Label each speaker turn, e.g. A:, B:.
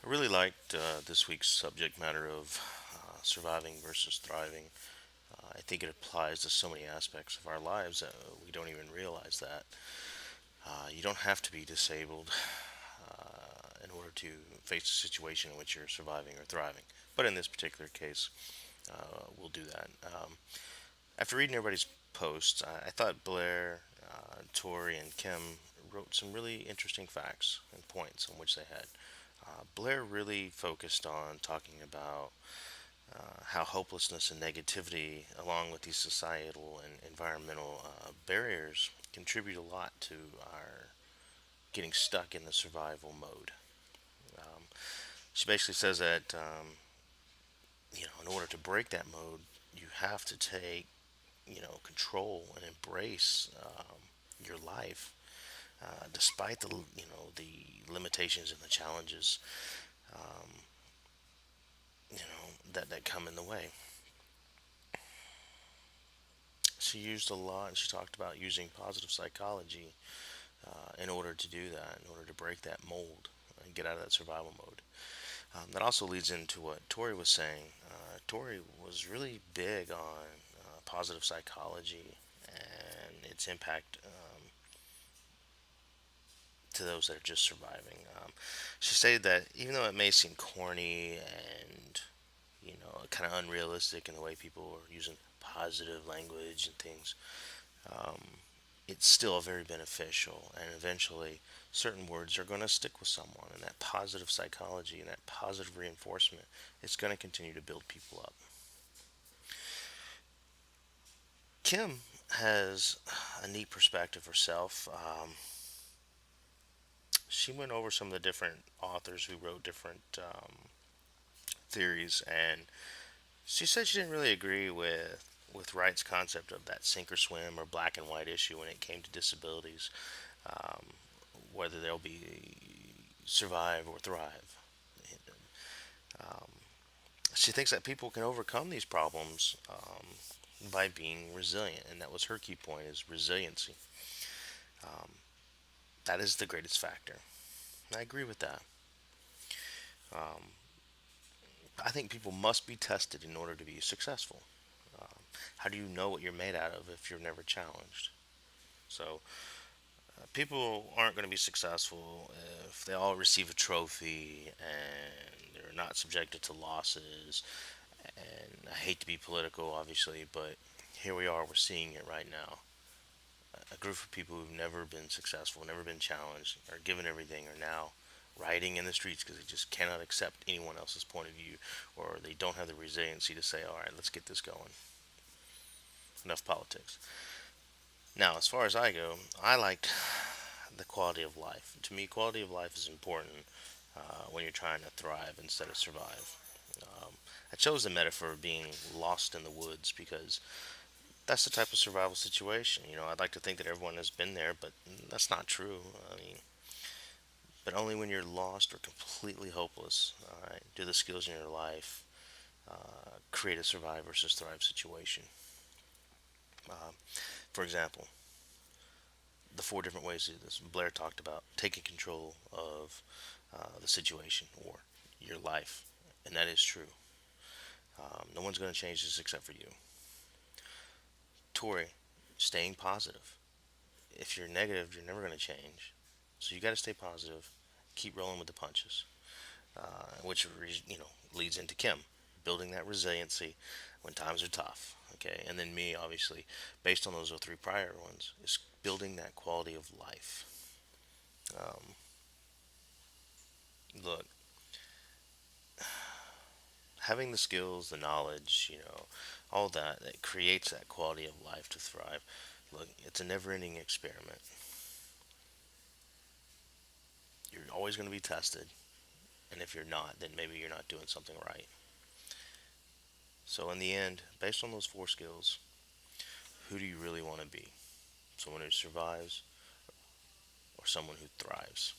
A: I really liked this week's subject matter of surviving versus thriving. I think it applies to so many aspects of our lives that we don't even realize that. You don't have to be disabled in order to face a situation in which you're surviving or thriving. But in this particular case, we'll do that. After reading everybody's posts, I thought Blair, Tori, and Kim wrote some really interesting facts and points on which they had. Blair really focused on talking about how hopelessness and negativity, along with these societal and environmental barriers, contribute a lot to our getting stuck in the survival mode. Um, she basically says that in order to break that mode, you have to take control and embrace your life, despite the limitations and the challenges that come in the way. She used a lot, and she talked about using positive psychology in order to do that, in order to break that mold and get out of that survival mode. That also leads into what Tori was saying. Tori was really big on positive psychology and its impact to those that are just surviving. She stated that even though it may seem corny and kind of unrealistic in the way people are using positive language and things, it's still very beneficial, and eventually certain words are going to stick with someone, and that positive psychology and that positive reinforcement, it's going to continue to build people up. Kim has a neat perspective herself. She went over some of the different authors who wrote different theories, and she said she didn't really agree with Wright's concept of that sink or swim or black and white issue when it came to disabilities, um, whether they'll be survive or thrive. Um, she thinks that people can overcome these problems by being resilient, and that was her key point: is resiliency. Um, that is the greatest factor. I agree with that. Um, I think people must be tested in order to be successful. How do you know what you're made out of if you're never challenged? So, people aren't going to be successful if they all receive a trophy and they're not subjected to losses. And I hate to be political, obviously, but here we are, we're seeing it right now. A group of people who've never been successful, never been challenged, are given everything, are now rioting in the streets because they just cannot accept anyone else's point of view, or they don't have the resiliency to say, all right, let's get this going. Enough politics. Now, as far as I go, I liked the quality of life. To me, quality of life is important when you're trying to thrive instead of survive. Um, I chose the metaphor of being lost in the woods because that's the type of survival situation. I'd like to think that everyone has been there, but that's not true. I mean, but only when you're lost or completely hopeless, all right, do the skills in your life create a survive versus thrive situation. Um, for example, the four different ways to do this. Blair talked about taking control of the situation or your life, and that is true. No one's going to change this except for you. Tori, staying positive. If you're negative, you're never going to change. So you got to stay positive, keep rolling with the punches, which leads into Kim, building that resiliency when times are tough. Okay, and then me, obviously, based on those three prior ones, is building that quality of life. Um, Look, having the skills, the knowledge, all that creates that quality of life to thrive. Look, it's a never-ending experiment. You're always going to be tested, and if you're not, then maybe you're not doing something right. So in the end, based on those four skills, who do you really want to be? Someone who survives or someone who thrives?